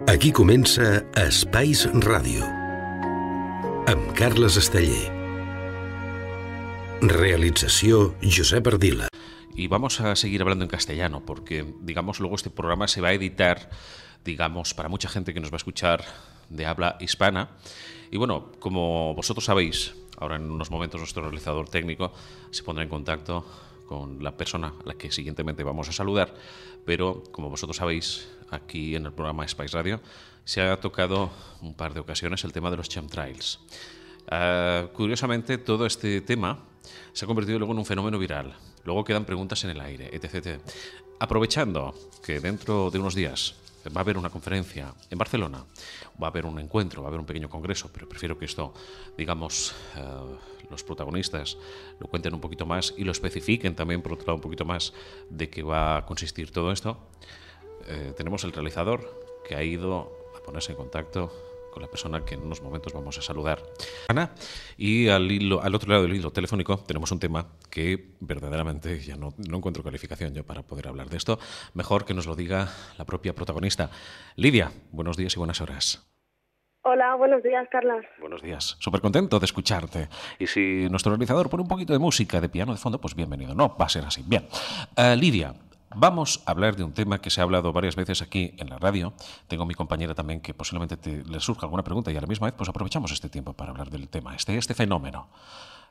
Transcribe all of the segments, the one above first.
Aquí comença Espais Ràdio, amb Carles Esteller. Realització Josep Ardila. Y vamos a seguir hablando en castellano porque, digamos, luego este programa se va a editar, digamos, para mucha gente que nos va a escuchar de habla hispana. Y bueno, como vosotros sabéis, ahora en unos momentos nuestro realizador técnico se pondrá en contacto con la persona a la que siguientemente vamos a saludar, pero como vosotros sabéis, aquí en el programa Espais Radio se ha tocado un par de ocasiones el tema de los chemtrails. Curiosamente, todo este tema se ha convertido luego en un fenómeno viral. Luego quedan preguntas en el aire, etc. Aprovechando que dentro de unos días va a haber una conferencia en Barcelona, va a haber un encuentro, va a haber un pequeño congreso, pero prefiero que esto, digamos, los protagonistas lo cuenten un poquito más y lo especifiquen también, por otro lado, un poquito más de qué va a consistir todo esto. Tenemos el realizador que ha ido a ponerse en contacto con la persona que en unos momentos vamos a saludar, Ana, y al otro lado del hilo telefónico tenemos un tema que verdaderamente ya no encuentro calificación yo para poder hablar de esto. Mejor que nos lo diga la propia protagonista. Lidia, buenos días y buenas horas. Hola, buenos días, Carlos. Buenos días, súper contento de escucharte. Y si nuestro realizador pone un poquito de música de piano de fondo, pues bienvenido. No, va a ser así. Bien, Lidia, vamos a hablar de un tema que se ha hablado varias veces aquí en la radio. Tengo a mi compañera también que posiblemente le surja alguna pregunta y a la misma vez pues aprovechamos este tiempo para hablar del tema, este fenómeno.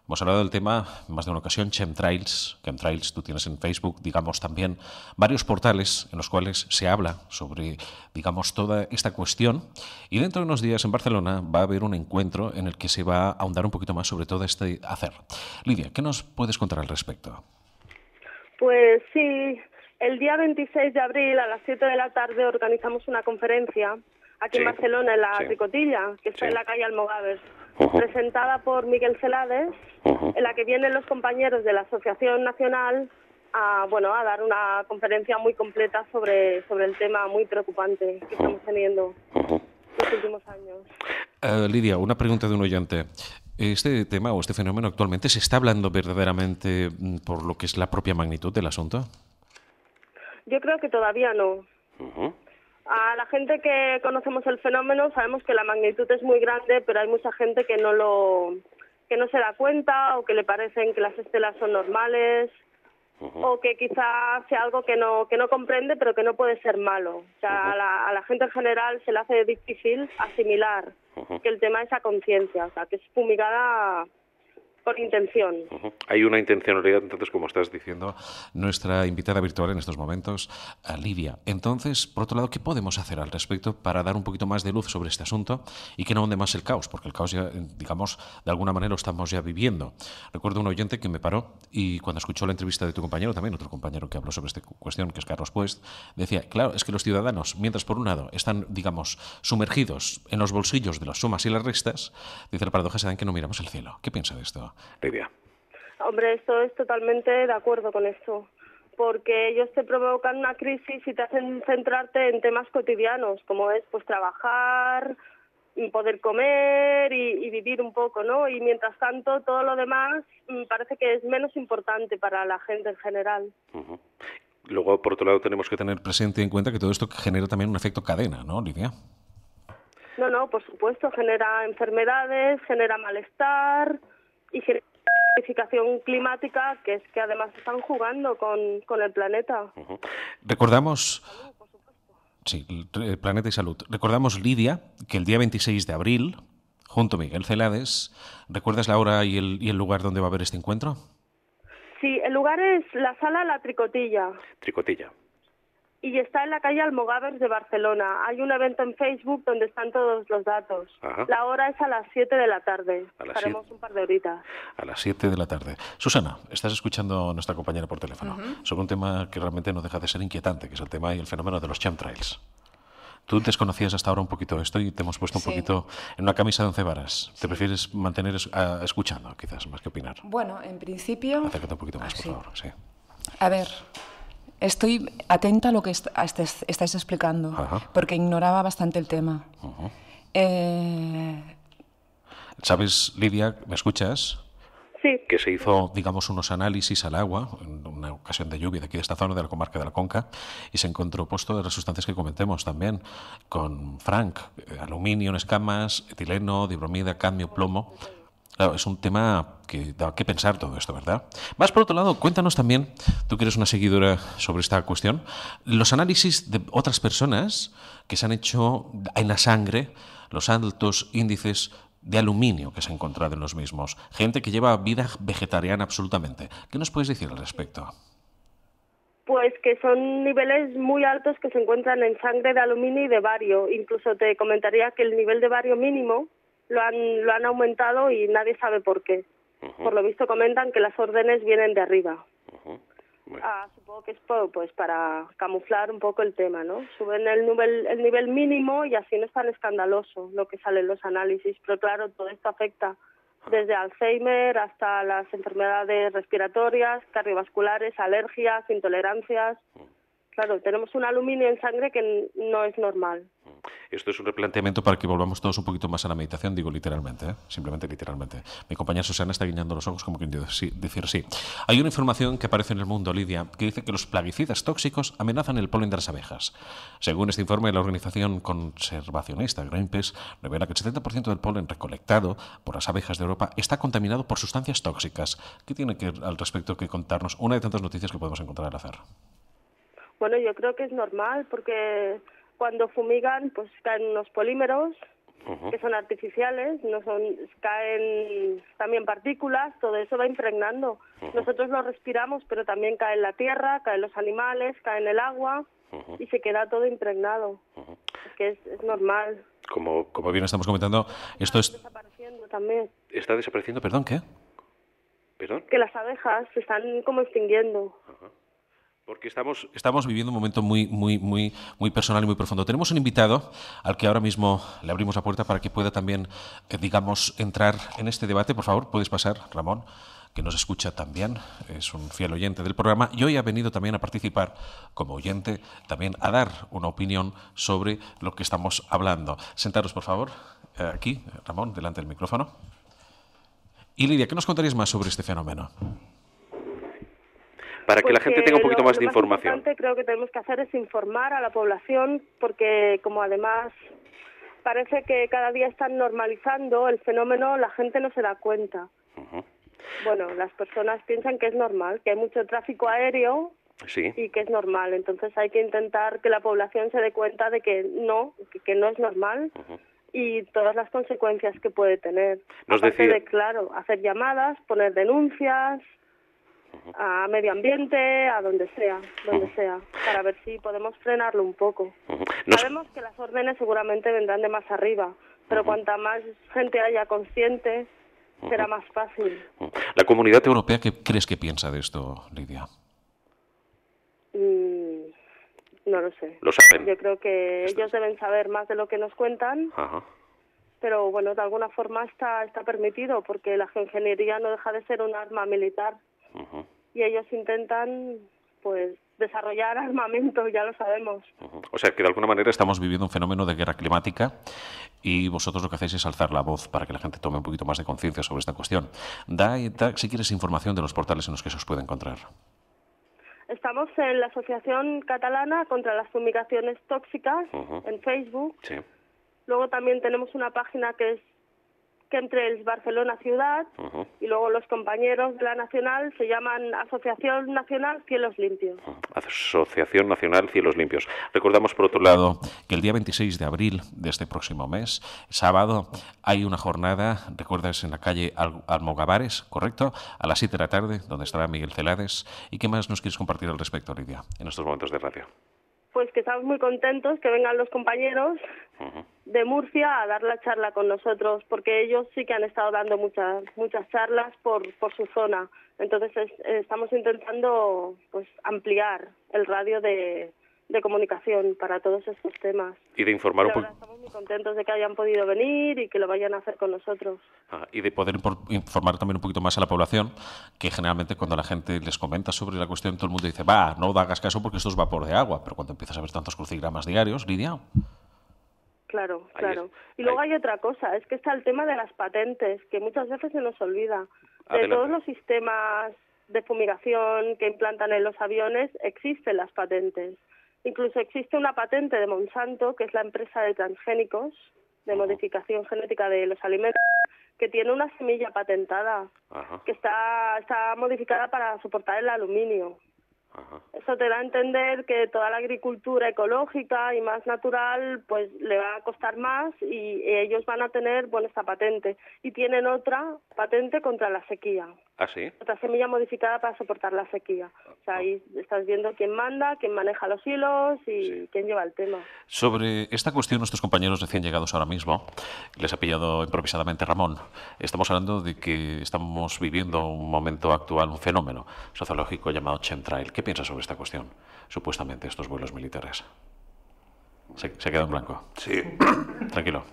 Hemos hablado del tema en más de una ocasión, chemtrails. Chemtrails, tú tienes en Facebook, digamos, también varios portales en los cuales se habla sobre, digamos, toda esta cuestión. Y dentro de unos días en Barcelona va a haber un encuentro en el que se va a ahondar un poquito más sobre todo este hacer. Lidia, ¿qué nos puedes contar al respecto? Pues sí, el día 26 de abril a las 7 de la tarde organizamos una conferencia aquí en Barcelona, en la Tricotilla, que está en la calle Almogàvers, presentada por Miguel Celades, en la que vienen los compañeros de la Asociación Nacional a dar una conferencia muy completa sobre el tema muy preocupante que estamos teniendo los últimos años. Lidia, una pregunta de un oyente. ¿Este tema o este fenómeno actualmente se está hablando verdaderamente por lo que es la propia magnitud del asunto? Yo creo que todavía no. A la gente que conocemos el fenómeno sabemos que la magnitud es muy grande, pero hay mucha gente que no se da cuenta o que le parecen que las estelas son normales o que quizás sea algo que no comprende, pero que no puede ser malo. O sea, a la gente en general se le hace difícil asimilar que el tema es a conciencia, o sea, que es fumigada por intención. Hay una intencionalidad, entonces, como estás diciendo, nuestra invitada virtual en estos momentos, Lidia. Entonces, por otro lado, ¿qué podemos hacer al respecto para dar un poquito más de luz sobre este asunto y que no hunde más el caos? Porque el caos ya, digamos, de alguna manera lo estamos ya viviendo. Recuerdo un oyente que me paró y cuando escuchó la entrevista de tu compañero, también otro compañero que habló sobre esta cuestión, que es Carlos Puest, decía, claro, es que los ciudadanos, mientras por un lado están, digamos, sumergidos en los bolsillos de las sumas y las restas, dice la paradoja se da en que no miramos el cielo. ¿Qué piensa de esto, Lidia? Hombre, esto es totalmente de acuerdo con esto, porque ellos te provocan una crisis y te hacen centrarte en temas cotidianos, como es pues trabajar, poder comer y vivir un poco, ¿no? Y mientras tanto, todo lo demás parece que es menos importante para la gente en general. Luego, por otro lado, tenemos que tener presente en cuenta que todo esto genera también un efecto cadena, ¿no, Lidia? No, por supuesto, genera enfermedades, genera malestar y genera modificación climática, que es que además están jugando con el planeta. Recordamos... Sí, el planeta y salud. Recordamos, Lidia, que el día 26 de abril, junto a Miguel Celades, ¿recuerdas la hora y el lugar donde va a haber este encuentro? Sí, el lugar es la sala La Tricotilla. Tricotilla. Y está en la calle Almogàvers de Barcelona. Hay un evento en Facebook donde están todos los datos. La hora es a las 7 de la tarde. Estaremos un par de horitas. A las 7 de la tarde. Susana, estás escuchando a nuestra compañera por teléfono sobre un tema que realmente no deja de ser inquietante, que es el tema y el fenómeno de los chemtrails. Tú desconocías hasta ahora un poquito esto y te hemos puesto un poquito en una camisa de 11 varas. ¿Te prefieres mantener escuchando, quizás, más que opinar? Bueno, en principio... Acércate un poquito más, por favor. Sí. A ver... Estoy atenta a lo que estáis explicando, porque ignoraba bastante el tema. ¿Sabes, Lidia, me escuchas? Sí. Que se hizo, digamos, unos análisis al agua en una ocasión de lluvia de aquí de esta zona de la comarca de la Conca y se encontró pues todas las sustancias que comentemos también con Frank, aluminio en escamas, etileno, dibromida, cadmio, plomo. Claro, es un tema que da que pensar todo esto, ¿verdad? Más por otro lado, cuéntanos también, tú que eres una seguidora sobre esta cuestión, los análisis de otras personas que se han hecho en la sangre, los altos índices de aluminio que se ha encontrado en los mismos. Gente que lleva vida vegetariana absolutamente. ¿Qué nos puedes decir al respecto? Pues que son niveles muy altos que se encuentran en sangre de aluminio y de bario. Incluso te comentaría que el nivel de bario mínimo lo han aumentado y nadie sabe por qué. Por lo visto comentan que las órdenes vienen de arriba. Supongo que es pues para camuflar un poco el tema, ¿no? Suben el nivel mínimo y así no es tan escandaloso lo que sale en los análisis. Pero claro, todo esto afecta desde Alzheimer hasta las enfermedades respiratorias, cardiovasculares, alergias, intolerancias. Claro, tenemos un aluminio en sangre que no es normal. Esto es un replanteamiento para que volvamos todos un poquito más a la meditación, digo literalmente, simplemente literalmente. Mi compañera Susana está guiñando los ojos como quien decir sí. Hay una información que aparece en El Mundo, Lidia, que dice que los plaguicidas tóxicos amenazan el polen de las abejas. Según este informe, la organización conservacionista Greenpeace revela que el 70% del polen recolectado por las abejas de Europa está contaminado por sustancias tóxicas. ¿Qué tiene al respecto que contarnos? Una de tantas noticias que podemos encontrar al azar. Bueno, yo creo que es normal porque cuando fumigan pues caen unos polímeros que son artificiales, caen también partículas, todo eso va impregnando. Nosotros lo respiramos, pero también cae en la tierra, caen los animales, cae en el agua y se queda todo impregnado. Es que es normal. Como bien estamos comentando, esto está desapareciendo también. ¿Está desapareciendo? ¿Perdón? ¿Qué? ¿Perdón? Que las abejas se están como extinguiendo. Porque estamos viviendo un momento muy personal y muy profundo. Tenemos un invitado al que ahora mismo le abrimos la puerta para que pueda también, digamos, entrar en este debate. Por favor, puedes pasar, Ramón, que nos escucha también, es un fiel oyente del programa y hoy ha venido también a participar como oyente, también a dar una opinión sobre lo que estamos hablando. Sentaros, por favor, aquí, Ramón, delante del micrófono. Y Lidia, ¿qué nos contarías más sobre este fenómeno? Para que la gente tenga un poquito más de información. Lo más importante creo que tenemos que hacer es informar a la población porque como además parece que cada día están normalizando el fenómeno, la gente no se da cuenta. Bueno, las personas piensan que es normal, que hay mucho tráfico aéreo y que es normal. Entonces hay que intentar que la población se dé cuenta de que no es normal y todas las consecuencias que puede tener. Aparte de, claro, hacer llamadas, poner denuncias a medio ambiente, a donde sea, para ver si podemos frenarlo un poco. Sabemos que las órdenes seguramente vendrán de más arriba, pero cuanta más gente haya consciente, será más fácil. ¿La Comunidad Europea qué crees que piensa de esto, Lidia? No lo sé. ¿Lo saben? Yo creo que ellos deben saber más de lo que nos cuentan. Pero bueno, de alguna forma está permitido, porque la geoingeniería no deja de ser un arma militar. Y ellos intentan, pues, desarrollar armamento, ya lo sabemos. O sea, que de alguna manera estamos viviendo un fenómeno de guerra climática y vosotros lo que hacéis es alzar la voz para que la gente tome un poquito más de conciencia sobre esta cuestión. Da, si quieres, información de los portales en los que se os puede encontrar. Estamos en la Asociación Catalana contra las Fumigaciones Tóxicas, en Facebook. Sí. Luego también tenemos una página que es Chemtrails Barcelona Ciudad, y luego los compañeros de la Nacional se llaman Asociación Nacional Cielos Limpios. Asociación Nacional Cielos Limpios. Recordamos, por otro lado, que el día 26 de abril de este próximo mes, sábado, hay una jornada, recuerdas, en la calle Almogávares, ¿correcto? A las 7 de la tarde, donde estará Miguel Celades. ¿Y qué más nos quieres compartir al respecto, Lidia, en estos momentos de radio? Pues que estamos muy contentos que vengan los compañeros de Murcia a dar la charla con nosotros, porque ellos sí que han estado dando muchas charlas por su zona. Entonces estamos intentando pues ampliar el radio de comunicación para todos estos temas. Y de informar un poco. Estamos muy contentos de que hayan podido venir y que lo vayan a hacer con nosotros. Y de poder informar también un poquito más a la población, que generalmente cuando la gente les comenta sobre la cuestión, todo el mundo dice, no hagas caso porque esto es vapor de agua, pero cuando empiezas a ver tantos crucigramas diarios, Lidia... Claro. Y luego hay otra cosa, es que está el tema de las patentes, que muchas veces se nos olvida. De todos los sistemas de fumigación que implantan en los aviones existen las patentes. Incluso existe una patente de Monsanto, que es la empresa de transgénicos, de modificación genética de los alimentos, que tiene una semilla patentada, que está modificada para soportar el aluminio. Eso te da a entender que toda la agricultura ecológica y más natural pues le va a costar más y ellos van a tener esta patente. Y tienen otra patente contra la sequía. ¿Ah, sí? Otra semilla modificada para soportar la sequía. O sea, ahí estás viendo quién manda, quién maneja los hilos y quién lleva el tema. Sobre esta cuestión, nuestros compañeros recién llegados ahora mismo, les ha pillado improvisadamente Ramón. Estamos hablando de que estamos viviendo un momento actual, un fenómeno sociológico llamado chemtrail. ¿Qué piensas sobre esta cuestión? Supuestamente estos vuelos militares. ¿Se queda en blanco? Sí. Tranquilo.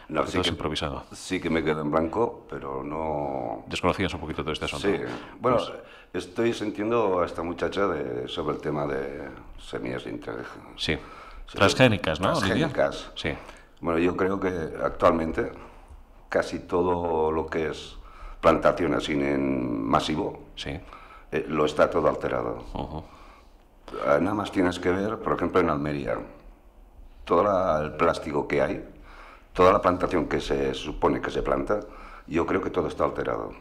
No, sí, improvisado. Sí que me quedo en blanco, pero no... ¿Desconocías un poquito todo este asunto? Sí. Bueno, estoy sintiendo a esta muchacha sobre el tema de semillas Sí. Transgénicas, ¿no? Transgénicas. Sí. Bueno, yo creo que actualmente casi todo lo que es plantación así en masivo, lo está todo alterado. Nada más tienes que ver, por ejemplo, en Almería, todo el plástico que hay, toda la plantación que se supone que se planta, yo creo que todo está alterado.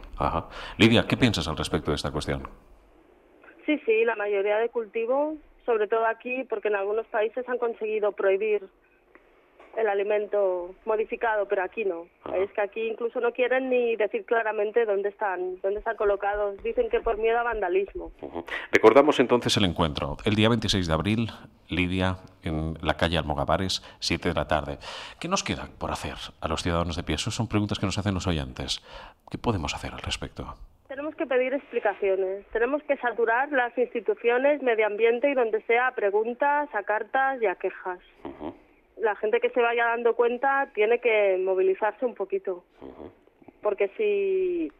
Lidia, ¿qué piensas al respecto de esta cuestión? Sí, la mayoría de cultivos, sobre todo aquí, porque en algunos países han conseguido prohibir el alimento modificado, pero aquí no. Es que aquí incluso no quieren ni decir claramente dónde están colocados. Dicen que por miedo a vandalismo. Recordamos entonces el encuentro. El día 26 de abril, Lidia, en la calle Almogávares, 7 de la tarde. ¿Qué nos queda por hacer a los ciudadanos de pie? Esas son preguntas que nos hacen los oyentes. ¿Qué podemos hacer al respecto? Tenemos que pedir explicaciones. Tenemos que saturar las instituciones, medio ambiente y donde sea, a preguntas, a cartas y a quejas. La gente que se vaya dando cuenta tiene que movilizarse un poquito, porque si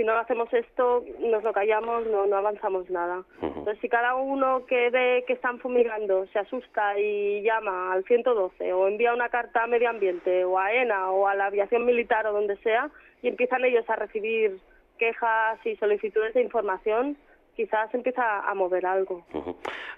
no hacemos esto, nos lo callamos, no avanzamos nada. Entonces, si cada uno que ve que están fumigando se asusta y llama al 112 o envía una carta a Medio Ambiente o a ENA o a la aviación militar o donde sea, y empiezan ellos a recibir quejas y solicitudes de información, quizás empieza a mover algo.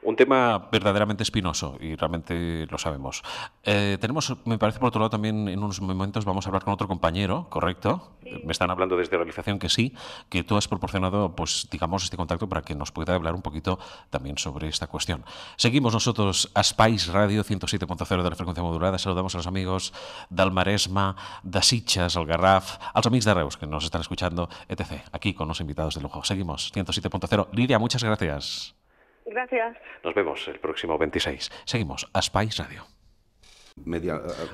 Un tema verdaderamente espinoso y realmente lo sabemos. Tenemos, me parece por otro lado también en unos momentos vamos a hablar con otro compañero, ¿correcto? Sí. Me están hablando desde realización que sí, que tú has proporcionado, pues digamos, este contacto para que nos pueda hablar un poquito también sobre esta cuestión. Seguimos nosotros a Spice Radio 107.0 de la frecuencia modulada. Saludamos a los amigos del Maresma, de Sitges, el Garraf, als amics de Reus que nos están escuchando, etc. Aquí con los invitados de lujo. Seguimos 107.0. Lidia, muchas gracias. Gracias. Nos vemos el próximo 26. Seguimos a Spice Radio.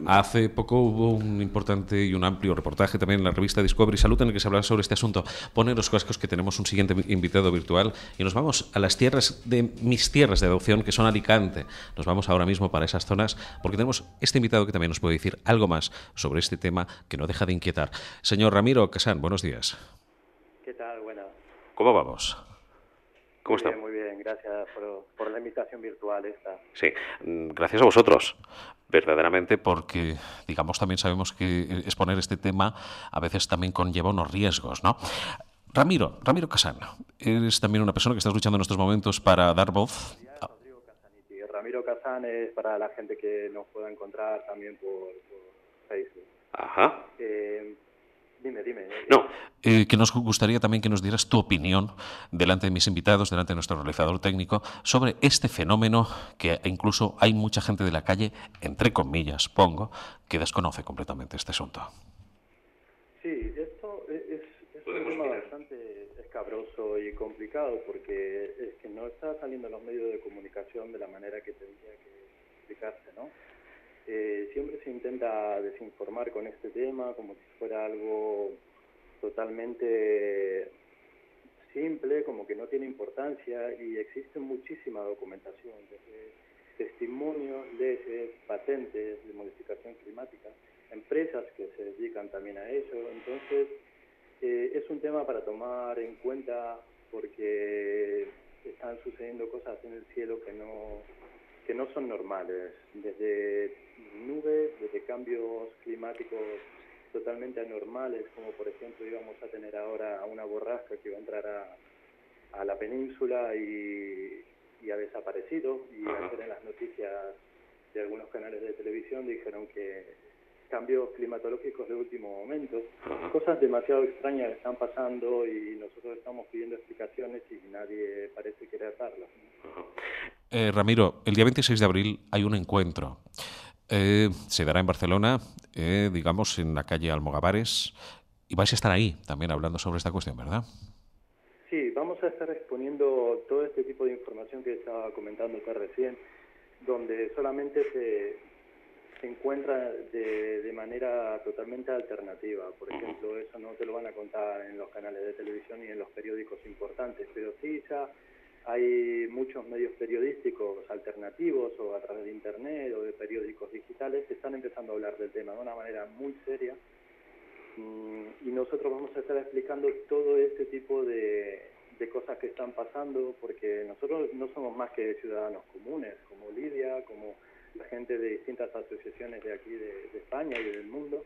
Hace poco hubo un importante y un amplio reportaje también en la revista Discovery Salud en el que se hablaba sobre este asunto. Pone los cascos que tenemos un siguiente invitado virtual y nos vamos a las tierras de mis tierras de adopción, que son Alicante. Nos vamos ahora mismo para esas zonas porque tenemos este invitado que también nos puede decir algo más sobre este tema que no deja de inquietar. Señor Ramiro Casán, buenos días. ¿Qué tal? Buenas. ¿Cómo vamos? ¿Cómo está? Muy bien, gracias por la invitación virtual esta. Sí, gracias a vosotros, verdaderamente, porque, digamos, también sabemos que exponer este tema a veces también conlleva unos riesgos, ¿no? Ramiro Casán, eres también una persona que estás luchando en estos momentos para dar voz. Ramiro Casán es para la gente que nos pueda encontrar también por Facebook. Ajá. Dime. No, que nos gustaría también que nos dieras tu opinión delante de mis invitados, delante de nuestro realizador técnico, sobre este fenómeno que incluso hay mucha gente de la calle, entre comillas, pongo, que desconoce completamente este asunto. Sí, esto es un tema bastante escabroso y complicado porque es que no está saliendo en los medios de comunicación de la manera que tendría que explicarse, ¿no? Siempre se intenta desinformar con este tema como si fuera algo totalmente simple, como que no tiene importancia, y existe muchísima documentación, desde testimonios, leyes, patentes de modificación climática, empresas que se dedican también a eso. Entonces es un tema para tomar en cuenta porque están sucediendo cosas en el cielo que no son normales, desde nubes, desde cambios climáticos totalmente anormales, como por ejemplo íbamos a tener ahora una borrasca que iba a entrar a la península y ha desaparecido, y ayer en las noticias de algunos canales de televisión dijeron que cambios climatológicos de último momento, cosas demasiado extrañas están pasando y nosotros estamos pidiendo explicaciones y nadie parece querer darlas. Ramiro, el día 26 de abril hay un encuentro. Se dará en Barcelona, digamos, en la calle Almogávares, y vais a estar ahí también hablando sobre esta cuestión, ¿verdad? Sí, vamos a estar exponiendo todo este tipo de información que estaba comentando acá recién, donde solamente se encuentra de manera totalmente alternativa. Por ejemplo, eso no te lo van a contar en los canales de televisión ni en los periódicos importantes, pero sí ya hay muchos medios periodísticos alternativos o a través de internet o de periódicos digitales que están empezando a hablar del tema de una manera muy seria, y nosotros vamos a estar explicando todo este tipo de cosas que están pasando, porque nosotros no somos más que ciudadanos comunes, como Lidia, como la gente de distintas asociaciones de aquí de España y del mundo.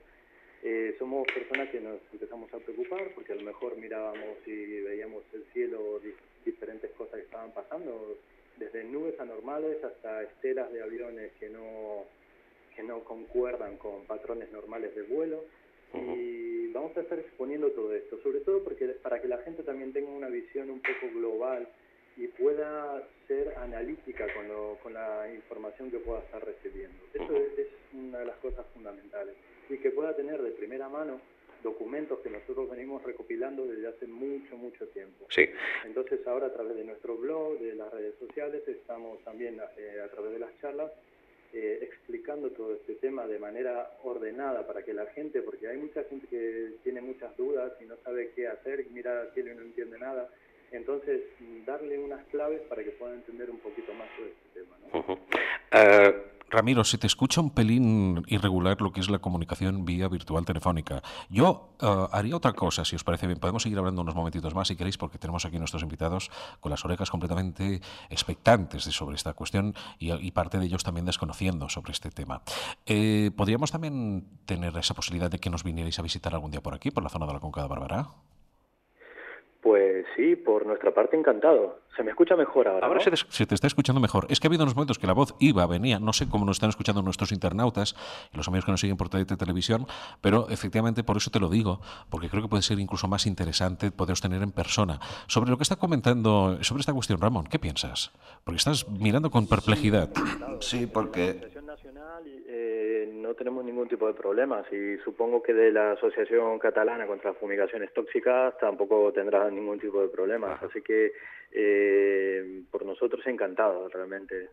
Somos personas que nos empezamos a preocupar porque a lo mejor mirábamos y veíamos el cielo, diferentes cosas que estaban pasando, desde nubes anormales hasta estelas de aviones que no concuerdan con patrones normales de vuelo. Y vamos a estar exponiendo todo esto, sobre todo porque para que la gente también tenga una visión un poco global y pueda ser analítica con la información que pueda estar recibiendo. Eso es una de las cosas fundamentales. Y que pueda tener de primera mano documentos que nosotros venimos recopilando desde hace mucho tiempo. Sí. Entonces ahora a través de nuestro blog, de las redes sociales, estamos también a través de las charlas explicando todo este tema de manera ordenada para que la gente, porque hay mucha gente que tiene muchas dudas y no sabe qué hacer, mira al cielo y no entiende nada, entonces darle unas claves para que puedan entender un poquito más sobre este tema, ¿no? Ramiro, se te escucha un pelín irregular lo que es la comunicación vía virtual telefónica. Yo haría otra cosa, si os parece bien. Podemos seguir hablando unos momentitos más, si queréis, porque tenemos aquí nuestros invitados con las orejas completamente expectantes sobre esta cuestión y parte de ellos también desconociendo sobre este tema. ¿Podríamos también tener esa posibilidad de que nos vinierais a visitar algún día por aquí, por la zona de la Conca de Barberá? Pues sí, por nuestra parte encantado. Se me escucha mejor ahora, Ahora ¿no? se te está escuchando mejor. Es que ha habido unos momentos que la voz venía, no sé cómo nos están escuchando nuestros internautas y los amigos que nos siguen por televisión, pero efectivamente por eso te lo digo, porque creo que puede ser incluso más interesante poderos tener en persona. Sobre lo que está comentando, sobre esta cuestión, Ramón, ¿qué piensas? Porque estás mirando con perplejidad. Sí, porque no tenemos ningún tipo de problemas y supongo que de la Asociación Catalana contra Fumigaciones Tóxicas tampoco tendrá ningún tipo de problemas, así que por nosotros encantado realmente.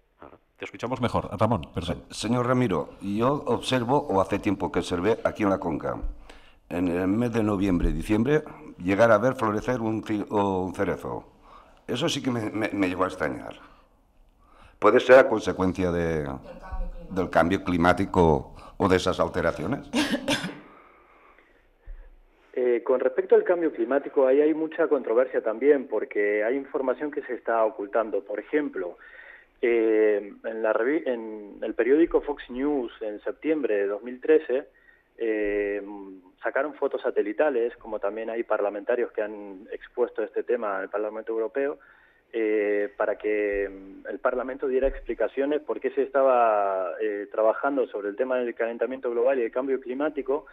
Te escuchamos mejor. Ramón, perdón. Señor Ramiro, yo observo, o hace tiempo que observé aquí en la Conca, en el mes de noviembre y diciembre, llegar a ver florecer un cerezo. Eso sí que me llegó a extrañar. ¿Puede ser a consecuencia del cambio climático o de esas alteraciones? Con respecto al cambio climático, ahí hay mucha controversia también, porque hay información que se está ocultando. Por ejemplo, en el periódico Fox News en septiembre de 2013 sacaron fotos satelitales, como también hay parlamentarios que han expuesto este tema al Parlamento Europeo, para que el Parlamento diera explicaciones por qué se estaba trabajando sobre el tema del calentamiento global y el cambio climático,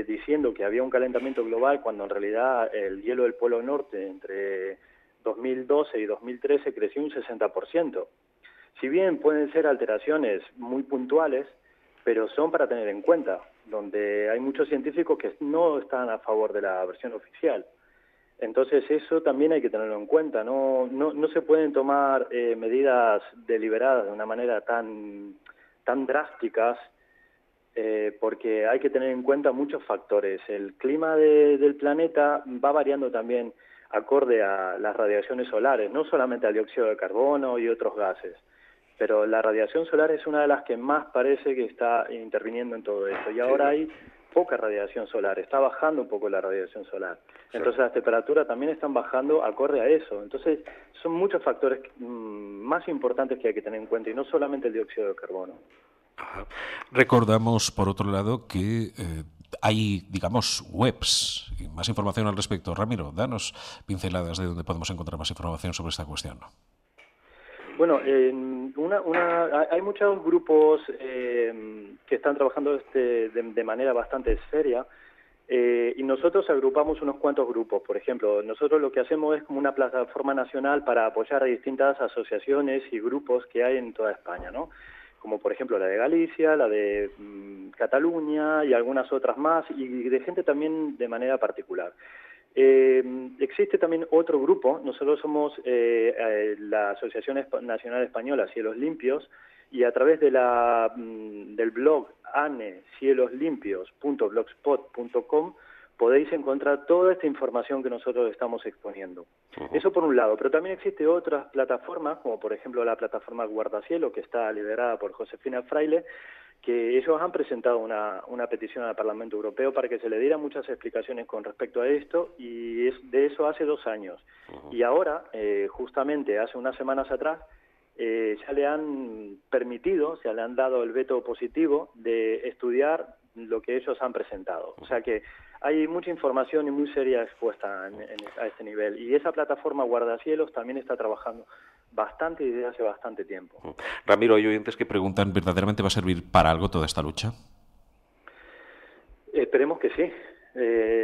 diciendo que había un calentamiento global cuando en realidad el hielo del Polo Norte entre 2012 y 2013 creció un 60%. Si bien pueden ser alteraciones muy puntuales, pero son para tener en cuenta, donde hay muchos científicos que no están a favor de la versión oficial. Entonces eso también hay que tenerlo en cuenta, no se pueden tomar medidas deliberadas de una manera tan drásticas, porque hay que tener en cuenta muchos factores. El clima del planeta va variando también acorde a las radiaciones solares, no solamente al dióxido de carbono y otros gases, pero la radiación solar es una de las que más parece que está interviniendo en todo esto, y ahora hay poca radiación solar, está bajando un poco la radiación solar. Entonces las temperaturas también están bajando acorde a eso. Entonces son muchos factores más importantes que hay que tener en cuenta, y no solamente el dióxido de carbono. Recordamos, por otro lado, que hay, digamos, webs y más información al respecto. Ramiro, danos pinceladas de dónde podemos encontrar más información sobre esta cuestión. Bueno, hay muchos grupos que están trabajando de manera bastante seria. Y nosotros agrupamos unos cuantos grupos. Por ejemplo, nosotros lo que hacemos es como una plataforma nacional para apoyar a distintas asociaciones y grupos que hay en toda España, ¿no? Como por ejemplo la de Galicia, la de Cataluña y algunas otras más, y de gente también de manera particular. Existe también otro grupo. Nosotros somos la Asociación Nacional Española Cielos Limpios, y a través de del blog anecieloslimpios.blogspot.com podéis encontrar toda esta información que nosotros estamos exponiendo. Eso por un lado, pero también existe otras plataformas, como por ejemplo la plataforma Guardacielo, que está liderada por Josefina Fraile, que ellos han presentado una petición al Parlamento Europeo para que se le dieran muchas explicaciones con respecto a esto, y de eso hace 2 años. Y ahora, justamente hace unas semanas atrás, ya le han permitido, se le han dado el veto positivo de estudiar lo que ellos han presentado. O sea que hay mucha información y muy seria expuesta a este nivel. Y esa plataforma Guardacielos también está trabajando bastante y desde hace bastante tiempo. Ramiro, hay oyentes que preguntan, ¿verdaderamente va a servir para algo toda esta lucha? Esperemos que sí.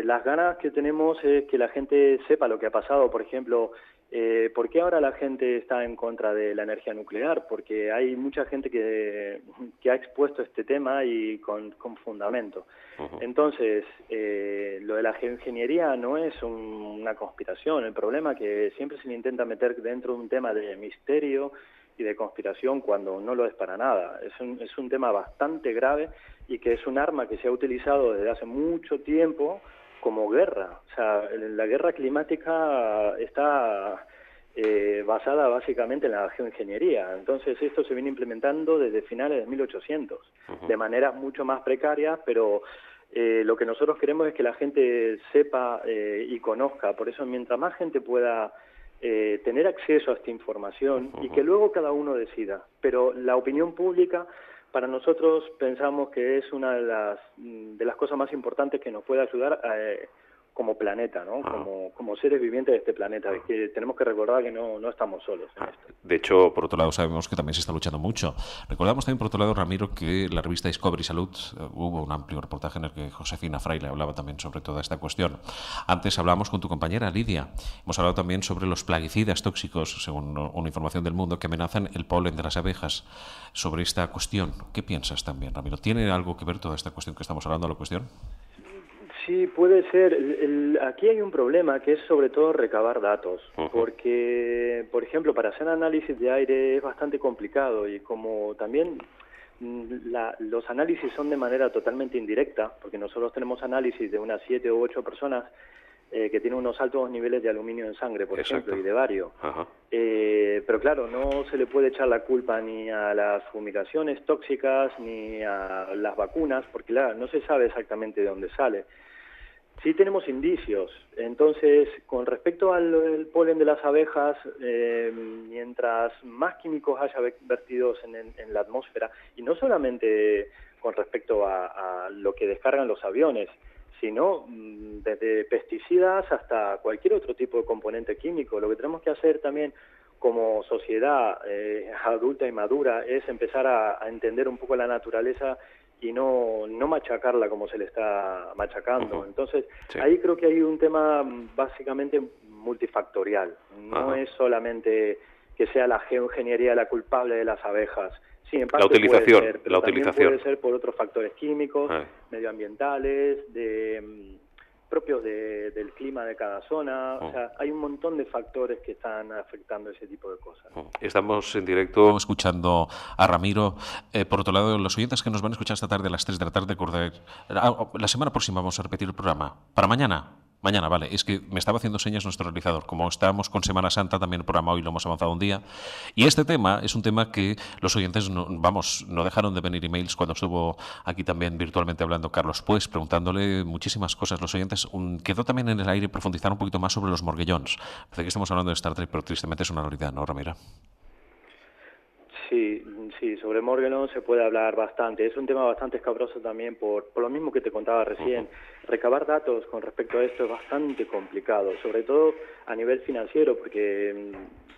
Las ganas que tenemos es que la gente sepa lo que ha pasado. Por ejemplo, ¿por qué ahora la gente está en contra de la energía nuclear? Porque hay mucha gente que ha expuesto este tema y con fundamento. Entonces, lo de la geoingeniería no es una conspiración. El problema es que siempre se le intenta meter dentro de un tema de misterio y de conspiración cuando no lo es para nada. Es un tema bastante grave y que es un arma que se ha utilizado desde hace mucho tiempo como guerra. O sea, la guerra climática está basada básicamente en la geoingeniería. Entonces esto se viene implementando desde finales de 1800, de manera mucho más precaria, pero lo que nosotros queremos es que la gente sepa y conozca. Por eso, mientras más gente pueda tener acceso a esta información y que luego cada uno decida. Pero la opinión pública, para nosotros pensamos que es una de las cosas más importantes que nos puede ayudar como planeta, ¿no? Como seres vivientes de este planeta. Es que tenemos que recordar que no estamos solos en esto. De hecho, por otro lado, sabemos que también se está luchando mucho. Recordamos también, por otro lado, Ramiro, que la revista Discovery Salud hubo un amplio reportaje en el que Josefina Fraile hablaba también sobre toda esta cuestión. Antes hablábamos con tu compañera Lidia. Hemos hablado también sobre los plaguicidas tóxicos, según una información del mundo, que amenazan el polen de las abejas. Sobre esta cuestión, ¿qué piensas también, Ramiro? ¿Tiene algo que ver toda esta cuestión que estamos hablando, la cuestión? Sí, puede ser. Aquí hay un problema que es sobre todo recabar datos, porque, por ejemplo, para hacer análisis de aire es bastante complicado y como también los análisis son de manera totalmente indirecta, porque nosotros tenemos análisis de unas 7 u 8 personas que tienen unos altos niveles de aluminio en sangre, por ejemplo, y de bario. Pero claro, no se le puede echar la culpa ni a las fumigaciones tóxicas ni a las vacunas, porque claro, no se sabe exactamente de dónde sale. Sí tenemos indicios. Entonces, con respecto al polen de las abejas, mientras más químicos haya vertidos en la atmósfera, y no solamente con respecto a lo que descargan los aviones, sino desde pesticidas hasta cualquier otro tipo de componente químico, lo que tenemos que hacer también como sociedad adulta y madura es empezar a entender un poco la naturaleza y no machacarla como se le está machacando. Entonces, ahí creo que hay un tema básicamente multifactorial. No es solamente que sea la geoingeniería la culpable de las abejas. Sí, en parte puede ser, pero también puede ser por otros factores químicos, medioambientales, propios del clima de cada zona. O sea, hay un montón de factores que están afectando ese tipo de cosas. Estamos en directo escuchando a Ramiro. Por otro lado, los oyentes que nos van a escuchar esta tarde a las 3 de la tarde, la semana próxima vamos a repetir el programa. ¿Para mañana? Mañana, vale. Es que me estaba haciendo señas nuestro realizador. Como estamos con Semana Santa, también el programa hoy lo hemos avanzado un día. Y este tema es un tema que los oyentes no dejaron de venir emails cuando estuvo aquí también virtualmente hablando Carlos Pues, preguntándole muchísimas cosas. Los oyentes quedó también en el aire profundizar un poquito más sobre los morguellons. Parece que estamos hablando de Star Trek, pero tristemente es una realidad, ¿no, Ramiro? Sí, Sí, sobre Morgellons se puede hablar bastante. Es un tema bastante escabroso también por lo mismo que te contaba recién. Recabar datos con respecto a esto es bastante complicado, sobre todo a nivel financiero, porque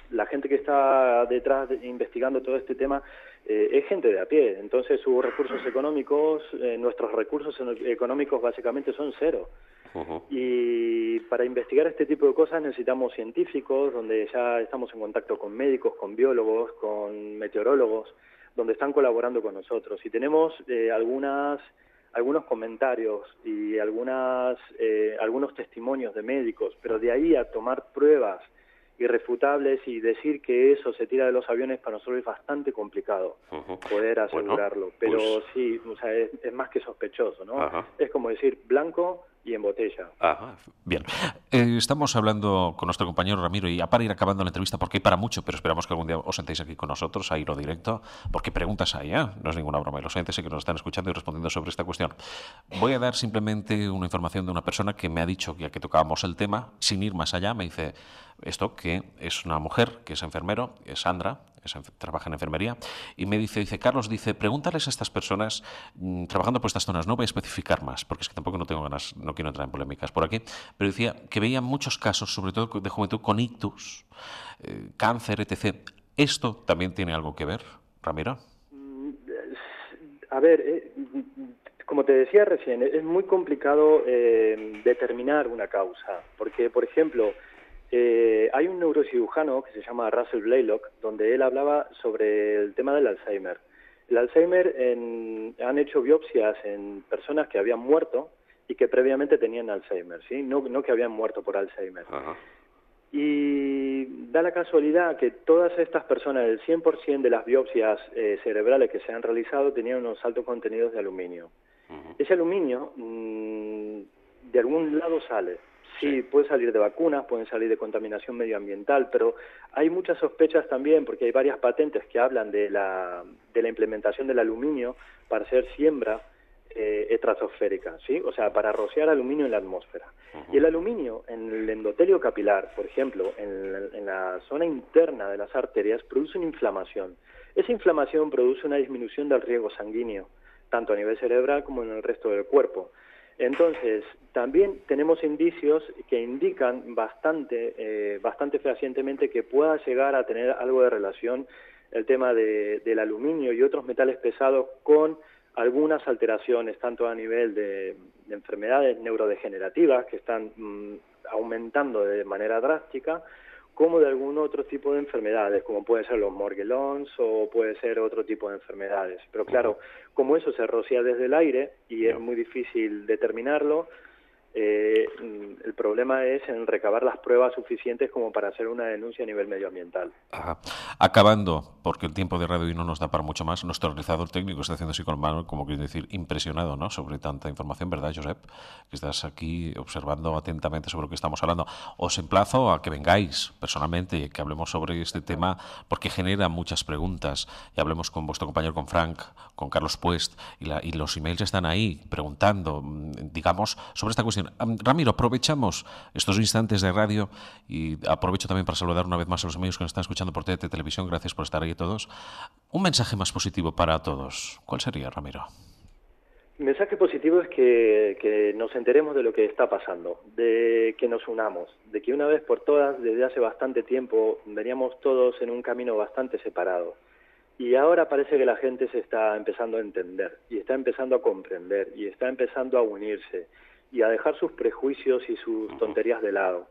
la gente que está detrás investigando todo este tema es gente de a pie. Entonces sus recursos económicos, nuestros recursos económicos básicamente son cero. Y para investigar este tipo de cosas necesitamos científicos, donde ya estamos en contacto con médicos, con biólogos, con meteorólogos, donde están colaborando con nosotros. Y tenemos algunos comentarios y algunos testimonios de médicos, pero de ahí a tomar pruebas irrefutables y decir que eso se tira de los aviones para nosotros es bastante complicado poder asegurarlo. Pero pues sí, o sea, es más que sospechoso, ¿no? Es como decir blanco y en botella. Bien. Estamos hablando con nuestro compañero Ramiro y ya para ir acabando la entrevista, porque hay para mucho, pero esperamos que algún día os sentéis aquí con nosotros a hilo directo, porque preguntas hay, no es ninguna broma, y los oyentes que nos están escuchando y respondiendo sobre esta cuestión. Voy a dar simplemente una información de una persona que me ha dicho que ya que tocábamos el tema, sin ir más allá, me dice esto, que es una mujer, que es enfermero, es Sandra, trabaja en enfermería, y me dice, Carlos, pregúntales a estas personas trabajando por estas zonas, no voy a especificar más, porque es que tampoco no tengo ganas, no quiero entrar en polémicas por aquí, pero decía que veía muchos casos, sobre todo de juventud, con ictus, cáncer, etc. ¿Esto también tiene algo que ver, Ramiro? A ver, como te decía recién, es muy complicado determinar una causa, porque, por ejemplo, hay un neurocirujano que se llama Russell Blaylock, donde él hablaba sobre el tema del Alzheimer. El Alzheimer, han hecho biopsias en personas que habían muerto y que previamente tenían Alzheimer, ¿sí? No que habían muerto por Alzheimer. Y da la casualidad que todas estas personas, el 100% de las biopsias cerebrales que se han realizado, tenían unos altos contenidos de aluminio. Ese aluminio de algún lado sale. Sí, puede salir de vacunas, pueden salir de contaminación medioambiental, pero hay muchas sospechas también, porque hay varias patentes que hablan de la implementación del aluminio para hacer siembra estratosférica, ¿sí? O sea, para rociar aluminio en la atmósfera. Y el aluminio en el endotelio capilar, por ejemplo, en la zona interna de las arterias, produce una inflamación. Esa inflamación produce una disminución del riego sanguíneo, tanto a nivel cerebral como en el resto del cuerpo. Entonces, también tenemos indicios que indican bastante fehacientemente que pueda llegar a tener algo de relación el tema del aluminio y otros metales pesados con algunas alteraciones, tanto a nivel de enfermedades neurodegenerativas que están aumentando de manera drástica, como de algún otro tipo de enfermedades, como puede ser los Morgellons o puede ser otro tipo de enfermedades. Pero claro, como eso se rocía desde el aire y es muy difícil determinarlo, el problema es en recabar las pruebas suficientes como para hacer una denuncia a nivel medioambiental. Acabando, porque el tiempo de radio hoy no nos da para mucho más, nuestro realizador técnico está haciendo así con la mano, como quiero decir, impresionado, ¿no?, sobre tanta información, ¿verdad, Josep? Que estás aquí observando atentamente sobre lo que estamos hablando. Os emplazo a que vengáis personalmente y que hablemos sobre este tema, porque genera muchas preguntas, y hablemos con vuestro compañero, con Frank, con Carlos Puest, y los emails están ahí preguntando, digamos, sobre esta cuestión. Ramiro, aprovechamos estos instantes de radio y aprovecho también para saludar una vez más a los amigos que nos están escuchando por TDT Televisión. Gracias por estar ahí todos. Un mensaje más positivo para todos. ¿Cuál sería, Ramiro? El mensaje positivo es que nos enteremos de lo que está pasando, de que nos unamos, de que una vez por todas, desde hace bastante tiempo, veníamos todos en un camino bastante separado. Y ahora parece que la gente se está empezando a entender, y está empezando a comprender, y está empezando a unirse, y a dejar sus prejuicios y sus tonterías de lado.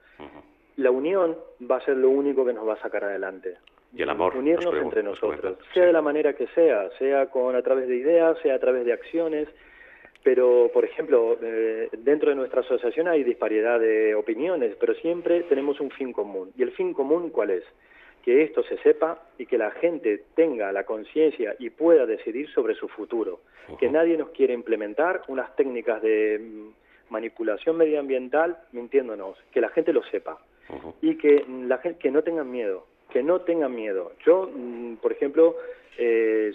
La unión va a ser lo único que nos va a sacar adelante. Y el amor. Unirnos entre nosotros, sea de la manera que sea a través de ideas, sea a través de acciones, pero, por ejemplo, dentro de nuestra asociación hay disparidad de opiniones, pero siempre tenemos un fin común. ¿Y el fin común cuál es? Que esto se sepa y que la gente tenga la conciencia y pueda decidir sobre su futuro. Que nadie nos quiere implementar unas técnicas de manipulación medioambiental mintiéndonos, que la gente lo sepa y que la gente que no tengan miedo. Yo, por ejemplo,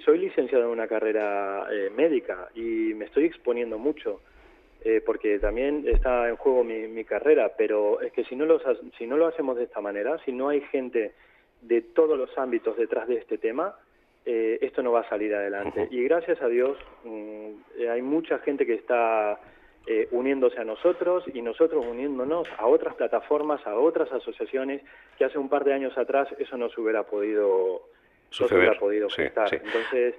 soy licenciado en una carrera médica y me estoy exponiendo mucho porque también está en juego mi carrera, pero es que si no lo hacemos de esta manera, si no hay gente de todos los ámbitos detrás de este tema, esto no va a salir adelante. Y gracias a Dios hay mucha gente que está uniéndose a nosotros y nosotros uniéndonos a otras plataformas, a otras asociaciones que hace un par de años atrás eso no se hubiera podido gestar. Sí. Entonces,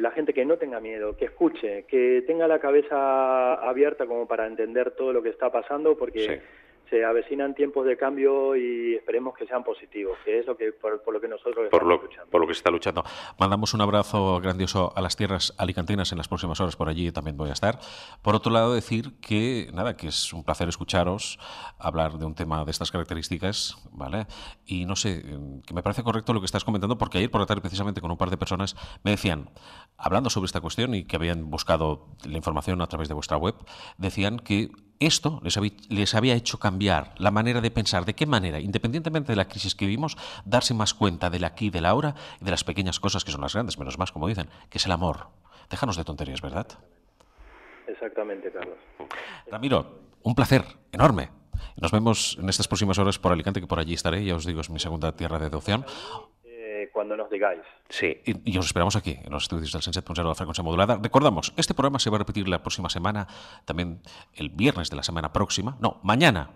la gente que no tenga miedo, que escuche, que tenga la cabeza abierta como para entender todo lo que está pasando, porque se avecinan tiempos de cambio y esperemos que sean positivos, que es lo que por lo que nosotros estamos luchando. Por lo que se está luchando. Mandamos un abrazo grandioso a las tierras alicantinas en las próximas horas, por allí también voy a estar. Por otro lado, decir que que es un placer escucharos hablar de un tema de estas características, ¿vale? Y no sé, que me parece correcto lo que estás comentando, porque ayer por la tarde precisamente con un par de personas me decían, hablando sobre esta cuestión y que habían buscado la información a través de vuestra web, decían que esto les había hecho cambiar la manera de pensar. ¿De qué manera? Independientemente de la crisis que vivimos, darse más cuenta del aquí y del ahora y de las pequeñas cosas que son las grandes, menos más, como dicen, que es el amor. Déjanos de tonterías, ¿verdad? Exactamente, Carlos. Ramiro, un placer enorme. Nos vemos en estas próximas horas por Alicante, que por allí estaré, ya os digo, es mi segunda tierra de adopción. Cuando nos digáis. Sí, y os esperamos aquí, en los estudios del 107.0 de la frecuencia modulada. Recordamos, este programa se va a repetir la próxima semana, también el viernes de la semana próxima. No, mañana,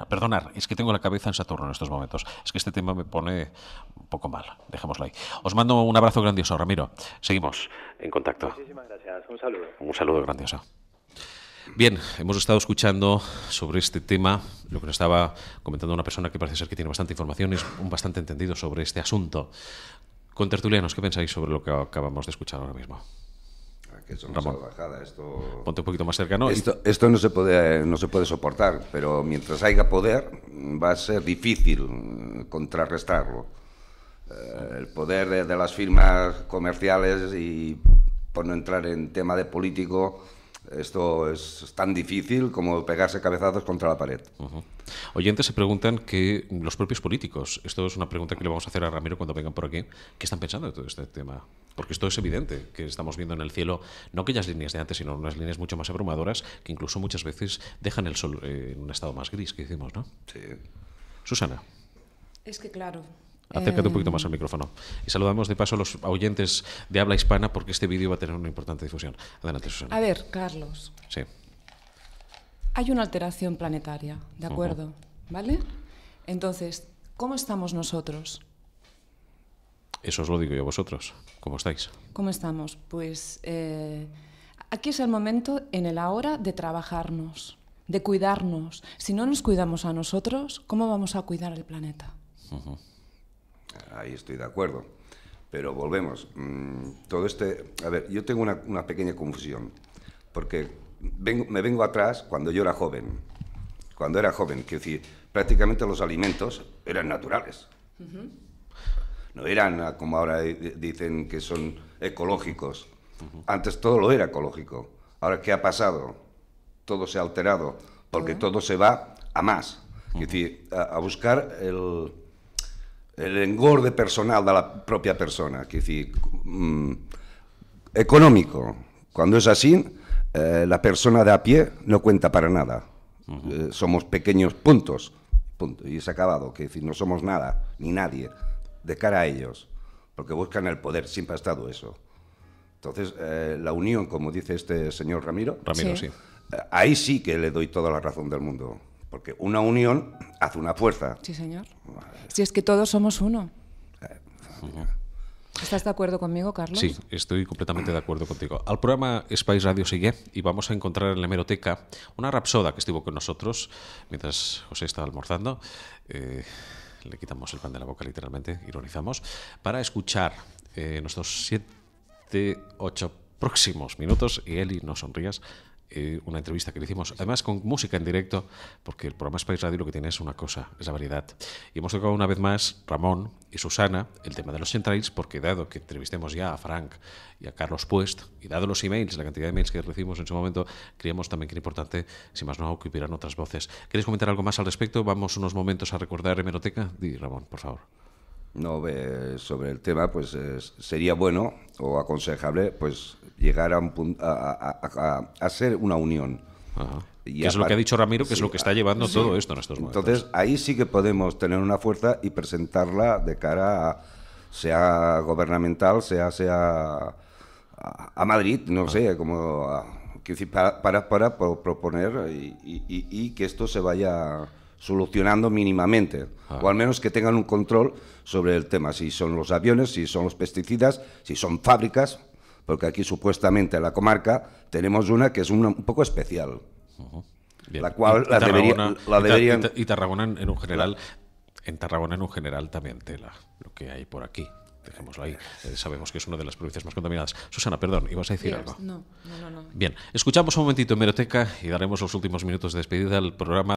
perdonar, es que tengo la cabeza en Saturno en estos momentos. Es que este tema me pone un poco mal, dejémoslo ahí. Os mando un abrazo grandioso, Ramiro. Seguimos en contacto. Muchísimas gracias, un saludo. Un saludo grandioso. Bien, hemos estado escuchando sobre este tema lo que nos estaba comentando una persona que parece ser que tiene bastante información y es bastante entendido sobre este asunto. Contertulianos, ¿qué pensáis sobre lo que acabamos de escuchar ahora mismo? Que es una Ramón, salvajada. Esto... ponte un poquito más cercano. Esto no se puede soportar, pero mientras haya poder va a ser difícil contrarrestarlo. El poder de las firmas comerciales y por no entrar en tema de político... Esto es tan difícil como pegarse cabezazos contra la pared. Oyentes se preguntan que los propios políticos, esto es una pregunta que le vamos a hacer a Ramiro cuando vengan por aquí, ¿qué están pensando de todo este tema? Porque esto es evidente, que estamos viendo en el cielo no aquellas líneas de antes, sino unas líneas mucho más abrumadoras que incluso muchas veces dejan el sol en un estado más gris, que decimos, ¿no? Sí. Susana. Es que claro... Acércate un poquito más al micrófono. Y saludamos de paso a los oyentes de habla hispana porque este vídeo va a tener una importante difusión. Adelante, Susana. A ver, Carlos. Sí. Hay una alteración planetaria, ¿de acuerdo? ¿Vale? Entonces, ¿cómo estamos nosotros? Eso os lo digo yo a vosotros. ¿Cómo estáis? ¿Cómo estamos? Pues aquí es el momento, en el ahora, de trabajarnos, de cuidarnos. Si no nos cuidamos a nosotros, ¿cómo vamos a cuidar el planeta? Ahí estoy de acuerdo, pero volvemos. Todo a ver, yo tengo una pequeña confusión, porque me vengo atrás cuando yo era joven. Cuando era joven, quiero decir, prácticamente los alimentos eran naturales. No eran como ahora dicen que son ecológicos. Antes todo lo era ecológico. Ahora, ¿qué ha pasado? Todo se ha alterado, porque todo se va a más. Es decir, a buscar el engorde personal de la propia persona, es decir, económico. Cuando es así, la persona de a pie no cuenta para nada. Somos pequeños puntos, y se ha acabado, que decir, no somos nada, ni nadie, de cara a ellos, porque buscan el poder, siempre ha estado eso. Entonces, la unión, como dice este señor Ramiro, sí. Ahí sí que le doy toda la razón del mundo. Porque una unión hace una fuerza. Sí, señor. Si es que todos somos uno. ¿Estás de acuerdo conmigo, Carlos? Sí, estoy completamente de acuerdo contigo. Al programa Spice Radio sigue y vamos a encontrar en la hemeroteca una rapsoda que estuvo con nosotros mientras José estaba almorzando. Le quitamos el pan de la boca, literalmente, ironizamos, para escuchar nuestros 7-8 próximos minutos. Y Eli, no sonrías. Una entrevista que le hicimos, además con música en directo, porque el programa Spice Radio lo que tiene es una cosa, es la variedad. Y hemos tocado una vez más, Ramón y Susana, el tema de los centrales, porque dado que entrevistemos ya a Frank y a Carlos Puest, y dado los emails, la cantidad de emails que recibimos en su momento, creíamos también que era importante, si más no, que hubieran otras voces. ¿Queréis comentar algo más al respecto? Vamos unos momentos a recordar hemeroteca. Di, Ramón, por favor. No, sobre el tema, pues sería bueno o aconsejable, pues llegar a un punto, a hacer una unión. Que es lo que ha dicho Ramiro, que es lo que está llevando todo esto en estos momentos. Entonces, ahí sí que podemos tener una fuerza y presentarla de cara sea gubernamental, sea a Madrid, no sé, como para proponer y que esto se vaya solucionando mínimamente, o al menos que tengan un control sobre el tema, si son los aviones, si son los pesticidas, si son fábricas, porque aquí supuestamente en la comarca tenemos una que es un poco especial, la cual deberían... Y Tarragona en un general, en Tarragona en un general también tela lo que hay por aquí. Dejémoslo ahí. Sabemos que es una de las provincias más contaminadas. Susana, perdón, ¿ibas a decir algo? No. Bien, escuchamos un momentito Hemeroteca y daremos los últimos minutos de despedida al programa.